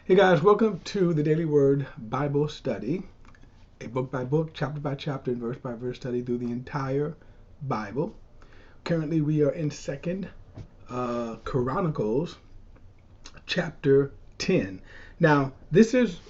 Hey guys, welcome to the Daily Word Bible Study, a book by book, chapter by chapter, and verse by verse study through the entire Bible. Currently, we are in Second Chronicles, chapter 10. Now, this is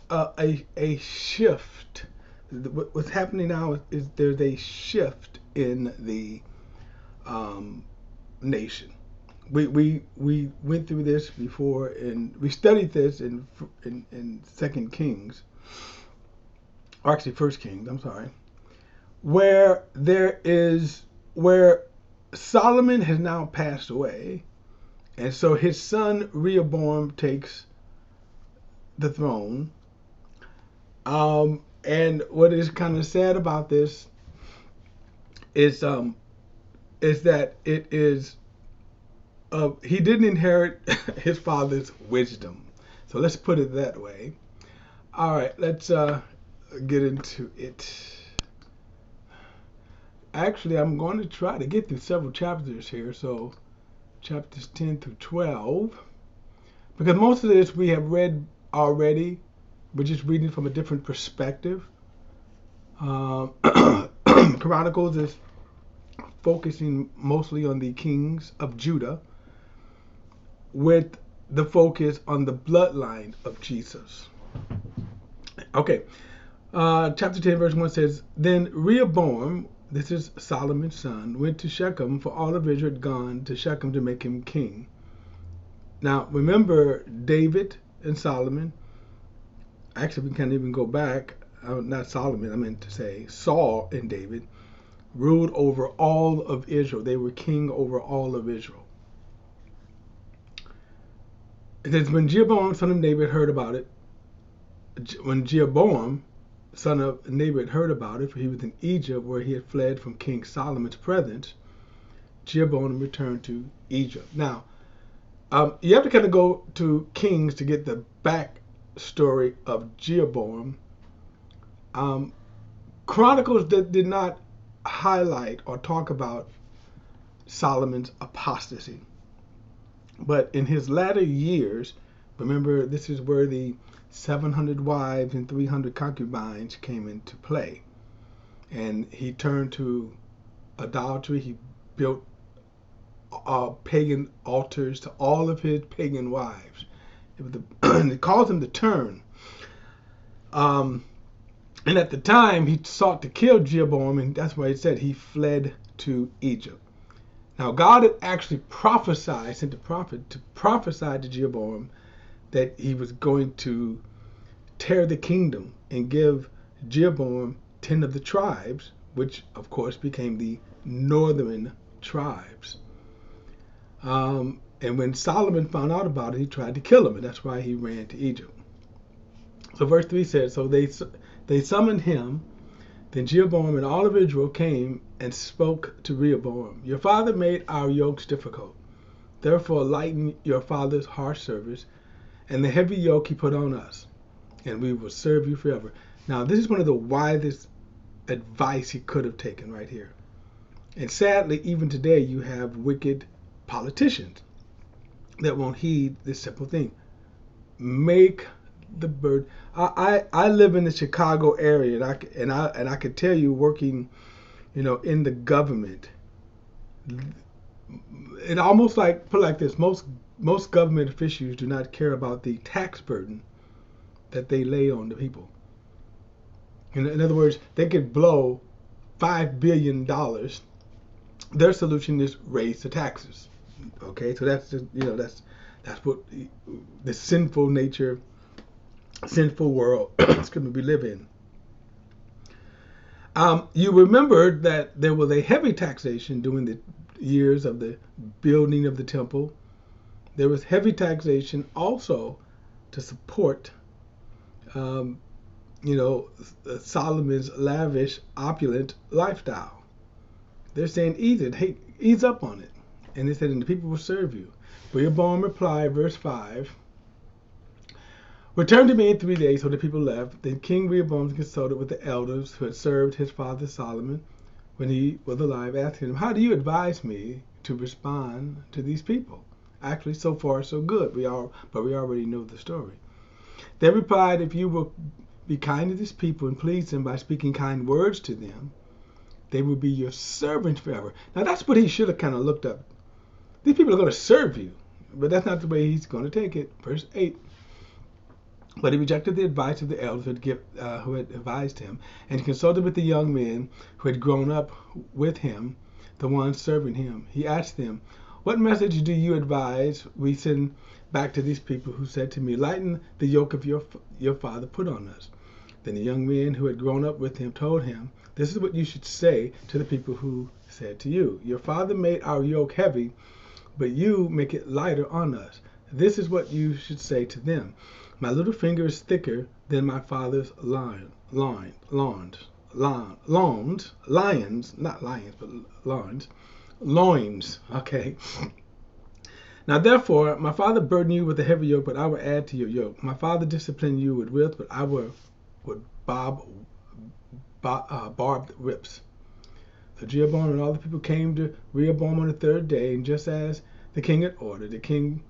a shift. What's happening now is there's a shift in the nation. We went through this before, and we studied this in Second Kings, or actually First Kings. I'm sorry, where Solomon has now passed away, and so his son Rehoboam takes the throne. And what is kind of sad about this is that it is. He didn't inherit his father's wisdom. So let's put it that way. All right, let's get into it. Actually, I'm going to try to get through several chapters here. So chapters 10 through 12. Because most of this we have read already. We're just reading from a different perspective. Chronicles is focusing mostly on the kings of Judah, with the focus on the bloodline of Jesus. Okay, chapter 10, verse 1 says, Then Rehoboam, this is Solomon's son, went to Shechem, for all of Israel had gone to Shechem to make him king. Now, remember David and Solomon. Actually, we can't even go back. Not Solomon, I meant to say Saul and David ruled over all of Israel. They were king over all of Israel. It says, when Jeroboam, son of Nebat, heard about it, when Jeroboam, son of Nebat, heard about it, for he was in Egypt, where he had fled from King Solomon's presence, Jeroboam returned to Egypt. Now, you have to kind of go to Kings to get the backstory of Jeroboam. Chronicles did not highlight or talk about Solomon's apostasy. But in his latter years, remember, this is where the 700 wives and 300 concubines came into play. And he turned to idolatry. He built pagan altars to all of his pagan wives. It caused him to turn. And at the time, he sought to kill Jeroboam, and that's why it said he fled to Egypt. Now, God had actually prophesied, sent a prophet to prophesy to Jeroboam that he was going to tear the kingdom and give Jeroboam 10 of the tribes, which, of course, became the northern tribes. And when Solomon found out about it, he tried to kill him, and that's why he ran to Egypt. So verse 3 says, so they summoned him. Then Jeroboam and all of Israel came and spoke to Rehoboam. Your father made our yokes difficult. Therefore lighten your father's harsh service and the heavy yoke he put on us, and we will serve you forever. Now, this is one of the wisest advice he could have taken right here. And sadly, even today, you have wicked politicians that won't heed this simple thing. Make the bird. I live in the Chicago area, and I could tell you, working, in the government, it almost like, put it like this: most government officials do not care about the tax burden that they lay on the people. In other words, they could blow $5 billion. Their solution is raise the taxes. Okay, so that's that's what the sinful nature, sinful world we live in. You remember that there was a heavy taxation during the years of the building of the temple. There was heavy taxation also to support, Solomon's lavish, opulent lifestyle. They're saying, ease up on it. And they said, and the people will serve you. Rehoboam replied, verse 5, Return to me in 3 days. So the people left. Then King Rehoboam consulted with the elders who had served his father Solomon when he was alive, asking him, how do you advise me to respond to these people? Actually, so far, so good. But we already know the story. They replied, if you will be kind to this people and please them by speaking kind words to them, they will be your servants forever. Now that's what he should have kind of looked up. These people are going to serve you, but that's not the way he's going to take it. Verse 8. But he rejected the advice of the elders who had advised him, and consulted with the young men who had grown up with him, the ones serving him. He asked them, what message do you advise we send back to these people who said to me, lighten the yoke of your father put on us? Then the young men who had grown up with him told him, this is what you should say to the people who said to you, your father made our yoke heavy, but you make it lighter on us. This is what you should say to them. My little finger is thicker than my father's lions, not lions, but loins. Okay. Now therefore, my father burdened you with a heavy yoke, but I will add to your yoke. My father disciplined you with whips, but I will with barbed whips. So Jeroboam and all the people came to Rehoboam on the third day, and just as the king had ordered, the king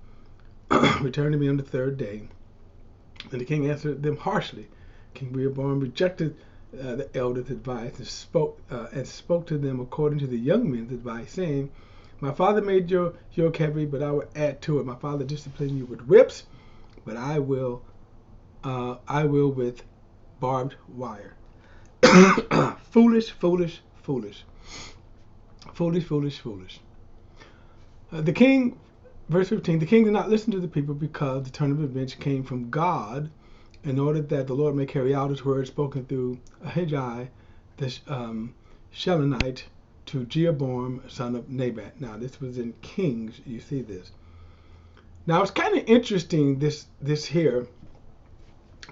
returned to me on the third day. And the king answered them harshly. King Rehoboam rejected the elders' advice and spoke to them according to the young men's advice, saying, my father made your yoke heavy, but I will add to it. My father disciplined you with whips, but I will with barbed wire. Foolish, foolish, foolish. Foolish, foolish, foolish. The king, verse 15, the king did not listen to the people because the turn of events came from God, in order that the Lord may carry out his word spoken through Ahijah the Shilonite to Jeroboam, son of Nebat. Now, this was in Kings. You see this. Now, it's kind of interesting, this here,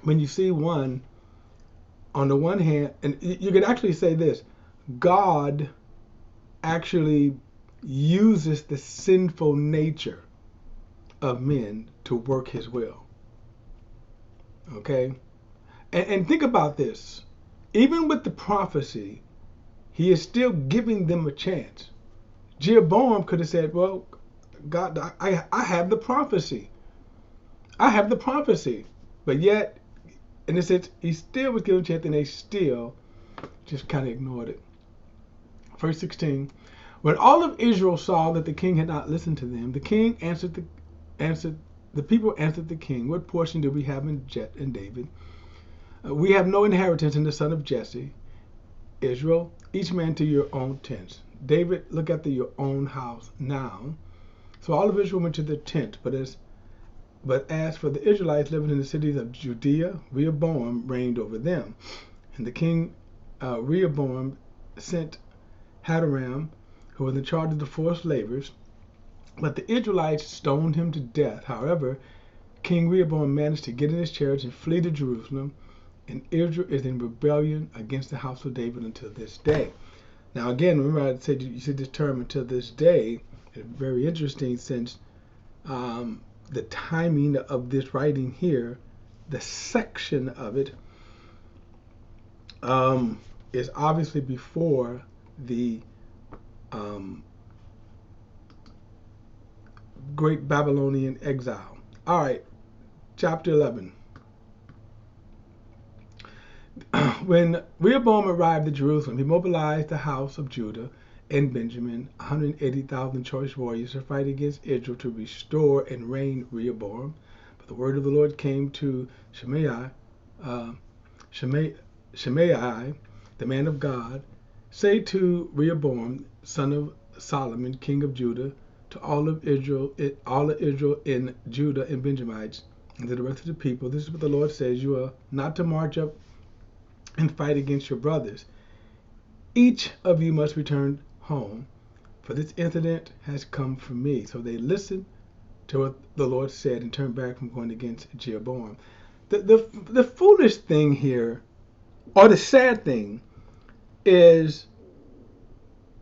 when you see one, on the one hand, and you can actually say this, God actually uses the sinful nature of men to work his will. Okay? And think about this. Even with the prophecy, he is still giving them a chance. Jeroboam could have said, well, God, I have the prophecy. I have the prophecy. But yet, in a sense, he still was given a chance, and they still just kind of ignored it. Verse 16. When all of Israel saw that the king had not listened to them, the king the people answered the king, what portion do we have in David? We have no inheritance in the son of Jesse. Israel, each man to your own tents. David, look after your own house now. So all of Israel went to their tent, but as for the Israelites living in the cities of Judea, Rehoboam reigned over them. And the king Rehoboam sent Hadoram, who was in charge of the forced labors, but the Israelites stoned him to death. However, King Rehoboam managed to get in his chariot and flee to Jerusalem, and Israel is in rebellion against the house of David until this day. Now again, remember I said you see this term until this day. It's very interesting since the timing of this writing here, the section of it is obviously before the great Babylonian exile. All right, chapter 11. When Rehoboam arrived at Jerusalem, he mobilized the house of Judah and Benjamin, 180,000 choice warriors, to fight against Israel to restore and reign Rehoboam. But the word of the Lord came to Shimei, the man of God, say to Rehoboam, son of Solomon, king of Judah, to all of Israel in Judah and Benjamites, and to the rest of the people, this is what the Lord says: you are not to march up and fight against your brothers. Each of you must return home, for this incident has come from me. So they listened to what the Lord said and turned back from going against Jeroboam. The foolish thing here, or the sad thing, is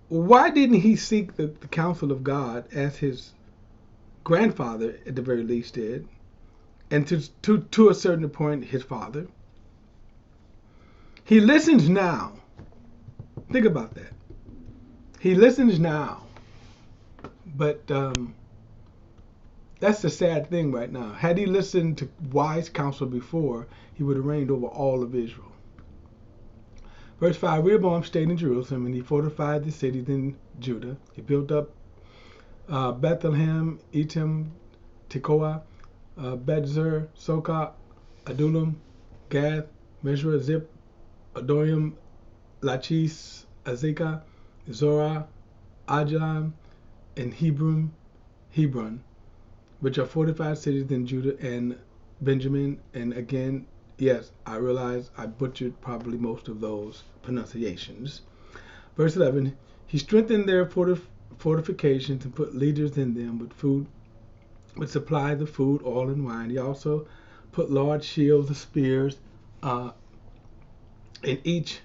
why didn't he seek the counsel of God, as his grandfather at the very least did, and to a certain point his father? He listens now. Think about that. He listens now, but That's the sad thing right now. Had he listened to wise counsel before, he would have reigned over all of Israel. Verse 5, Rehoboam stayed in Jerusalem, and he fortified the cities in Judah. He built up Bethlehem, Etam, Tekoa, Bethzer, Sokah, Adullam, Gath, Mezrah, Zip, Adoram, Lachish, Azekah, Zorah, Ajalon, and Hebron, which are fortified cities in Judah and Benjamin. And again, yes, I realize I butchered probably most of those pronunciations. Verse 11, he strengthened their fortifications and put leaders in them with food, would supply the food, oil, and wine. He also put large shields of spears in each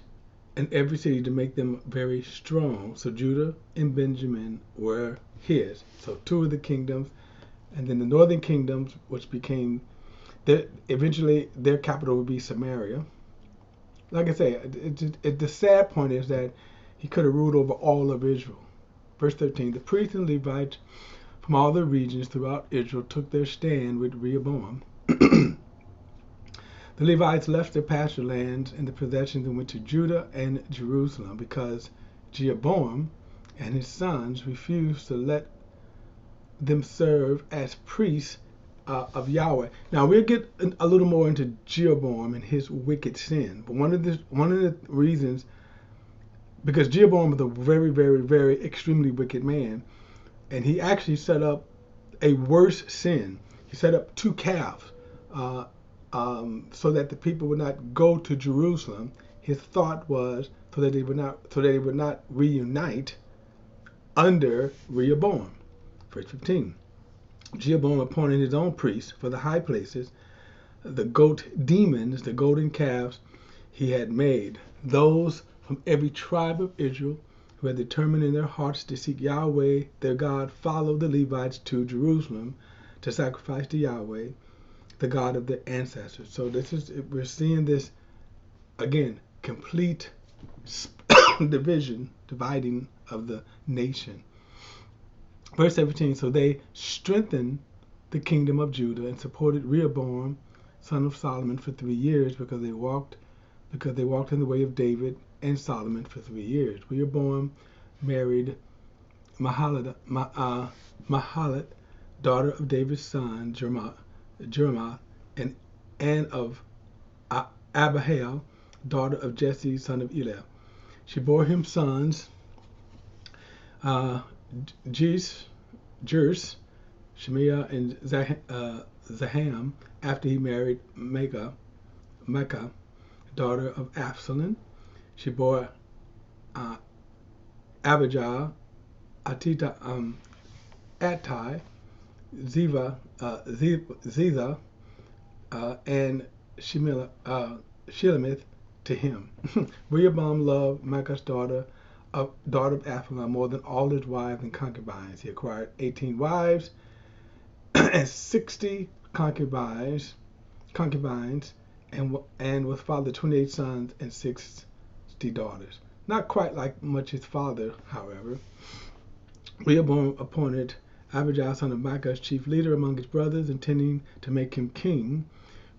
and every city to make them very strong. So Judah and Benjamin were his. So two of the kingdoms, and then the northern kingdoms, which became eventually their capital would be Samaria. Like I say, the sad point is that he could have ruled over all of Israel. Verse 13, the priests and Levites from all the regions throughout Israel took their stand with Rehoboam. The Levites left their pasture lands and the possessions and went to Judah and Jerusalem because Jeroboam and his sons refused to let them serve as priests of Yahweh. Now we'll get a little more into Jeroboam and his wicked sin. But one of the reasons, because Jeroboam was a very, very, very extremely wicked man, and he actually set up a worse sin. He set up two calves so that the people would not go to Jerusalem. His thought was so that they would not reunite under Rehoboam. Verse 15. Jeroboam appointed his own priests for the high places, the goat demons, the golden calves he had made. Those from every tribe of Israel who had determined in their hearts to seek Yahweh their God followed the Levites to Jerusalem to sacrifice to Yahweh, the God of their ancestors. So we're seeing this again, complete dividing of the nation. Verse 17, so they strengthened the kingdom of Judah and supported Rehoboam, son of Solomon, for 3 years because they walked in the way of David and Solomon for 3 years. Rehoboam married Mahalat, daughter of David's son Jeremoth, and of Abihail, daughter of Jesse, son of Eliab. She bore him sons, Jerus, Shemiah, and Zaham, after he married Micah, daughter of Absalom. She bore Abijah, Attai, Ziza, and Shelemith to him. Rehoboam loved Micah's daughter of Absalom more than all his wives and concubines. He acquired 18 wives and 60 concubines, and was fathered 28 sons and 60 daughters. Not quite like much his father, however. Rehoboam appointed Abijah, son of Micah, as chief leader among his brothers, intending to make him king.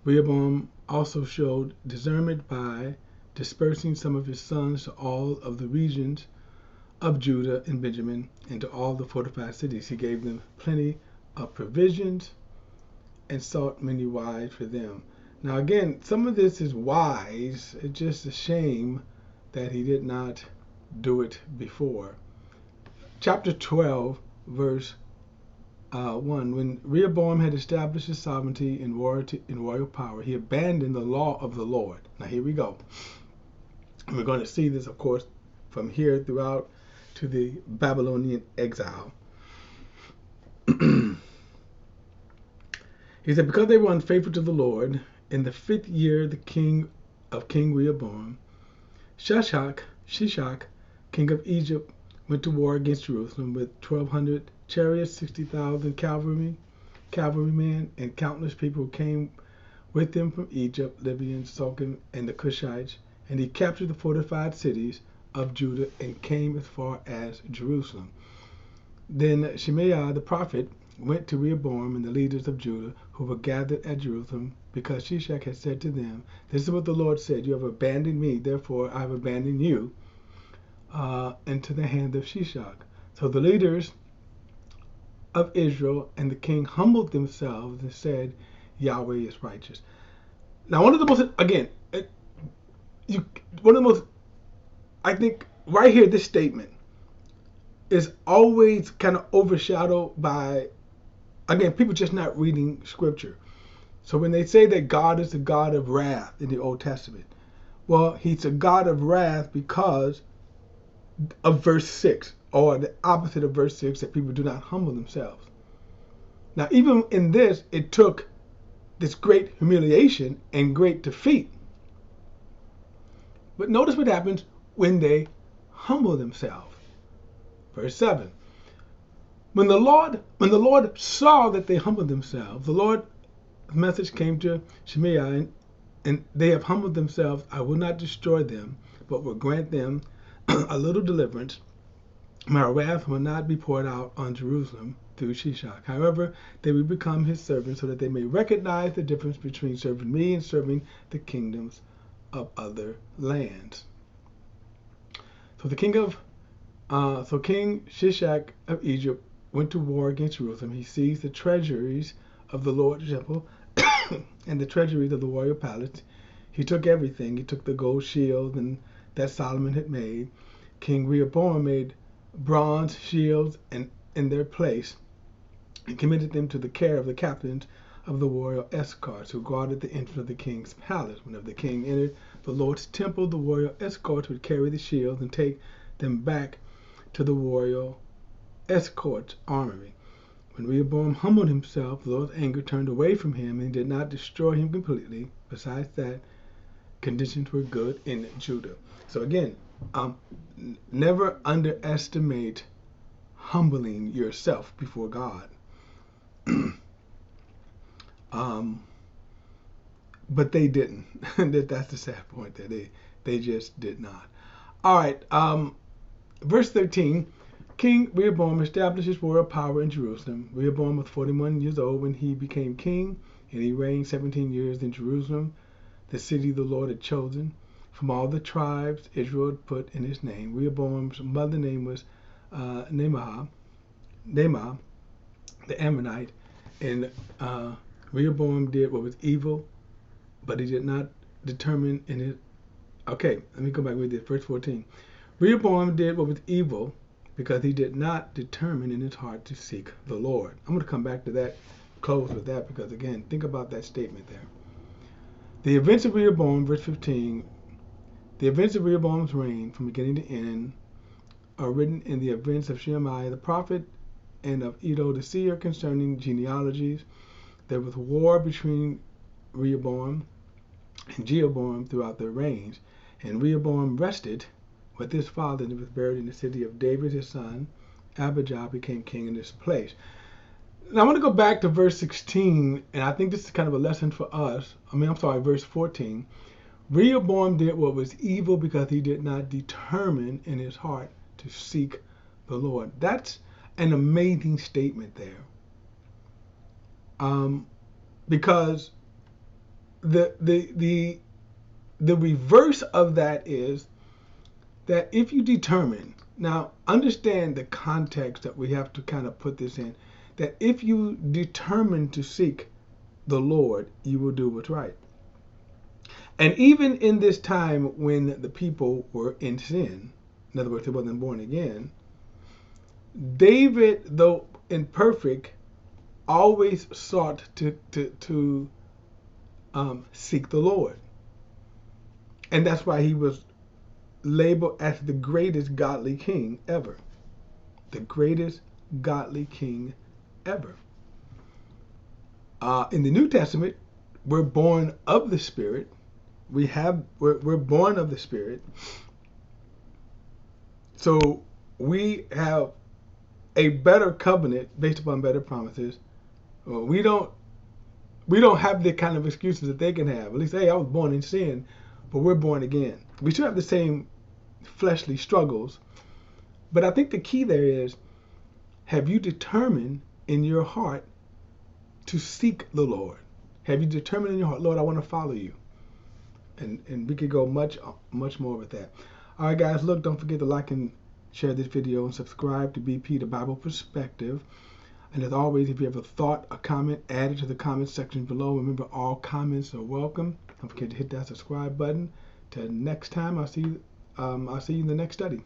Rehoboam also showed discernment by dispersing some of his sons to all of the regions of Judah and Benjamin and to all the fortified cities. He gave them plenty of provisions and sought many wives for them. Now again, some of this is wise. It's just a shame that he did not do it before. Chapter 12, verse 1. When Rehoboam had established his sovereignty in royal power, he abandoned the law of the Lord. Now here we go. And we're going to see this, of course, from here throughout to the Babylonian exile. He said, because they were unfaithful to the Lord, in the 5th year of King Rehoboam, Shishak, king of Egypt, went to war against Jerusalem with 1,200 chariots, 60,000 cavalrymen, and countless people who came with him from Egypt, Libyans, Sullivan, and the Cushites. And he captured the fortified cities of Judah and came as far as Jerusalem. Then Shemaiah the prophet went to Rehoboam and the leaders of Judah who were gathered at Jerusalem, because Shishak had said to them, "This is what the Lord said, you have abandoned me, therefore I have abandoned you into the hand of Shishak." So the leaders of Israel and the king humbled themselves and said, "Yahweh is righteous." Now, one of the most, again, one of the most, I think, right here, this statement is always kind of overshadowed by, again, people just not reading scripture. So when they say that God is a God of wrath in the Old Testament, well, he's a God of wrath because of verse 6, or the opposite of verse 6, that people do not humble themselves. Now, even in this, it took this great humiliation and great defeat. But notice what happens when they humble themselves. Verse 7. When the Lord saw that they humbled themselves, the Lord's message came to Shemaiah, and they have humbled themselves. I will not destroy them, but will grant them a little deliverance. My wrath will not be poured out on Jerusalem through Shishak. However, they will become his servants, so that they may recognize the difference between serving me and serving the kingdoms of other lands. So King Shishak of Egypt went to war against Jerusalem. He seized the treasuries of the Lord's temple and the treasuries of the royal palace. He took everything. He took the gold shield and that Solomon had made. King Rehoboam made bronze shields in their place and committed them to the care of the captains of the royal escorts who guarded the entrance of the king's palace. Whenever the king entered the Lord's temple, the royal escorts would carry the shields and take them back to the royal escort armory. When Rehoboam humbled himself, the Lord's anger turned away from him and did not destroy him completely. Besides that, conditions were good in Judah. So again, never underestimate humbling yourself before God. But they didn't. That's the sad point there. They just did not. All right. Verse 13. King Rehoboam established his royal power in Jerusalem. Rehoboam was 41 years old when he became king, and he reigned 17 years in Jerusalem, the city the Lord had chosen. From all the tribes Israel had put in his name. Rehoboam's mother name was Naamah, the Ammonite, and Rehoboam did what was evil, but he did not determine in it. Okay, let me go back with this. Verse 14. Rehoboam did what was evil because he did not determine in his heart to seek the Lord. I'm going to come back to that, close with that, because again, think about that statement there. The events of Rehoboam, verse 15, the events of Rehoboam's reign from beginning to end are written in the events of Shemaiah the prophet and of Iddo the seer concerning genealogies. There was war between Rehoboam and Jeroboam throughout their reigns, and Rehoboam rested with his father and was buried in the city of David his son. Abijah became king in this place. Now I want to go back to verse 16, and I think this is kind of a lesson for us. Verse 14. Rehoboam did what was evil because he did not determine in his heart to seek the Lord. That's an amazing statement there. Because the reverse of that is that if you determine, now understand the context that we have to kind of put this in, that if you determine to seek the Lord, you will do what's right. And even in this time when the people were in sin, in other words, they wasn't born again, David, though imperfect, always sought to seek the Lord. And that's why he was labeled as the greatest godly king ever. The greatest godly king ever. In the New Testament, we're born of the Spirit. We're born of the Spirit. So we have a better covenant based upon better promises. We don't have the kind of excuses that they can have. At least, hey, I was born in sin, but we're born again. We still have the same fleshly struggles. But I think the key there is, have you determined in your heart to seek the Lord? Have you determined in your heart, Lord, I want to follow you? And we could go much more with that. All right, guys, look, don't forget to like and share this video and subscribe to BP, the Bible Perspective. And as always, if you have a thought, a comment, add it to the comment section below. Remember, all comments are welcome. Don't forget to hit that subscribe button. Till next time, I'll see you in the next study.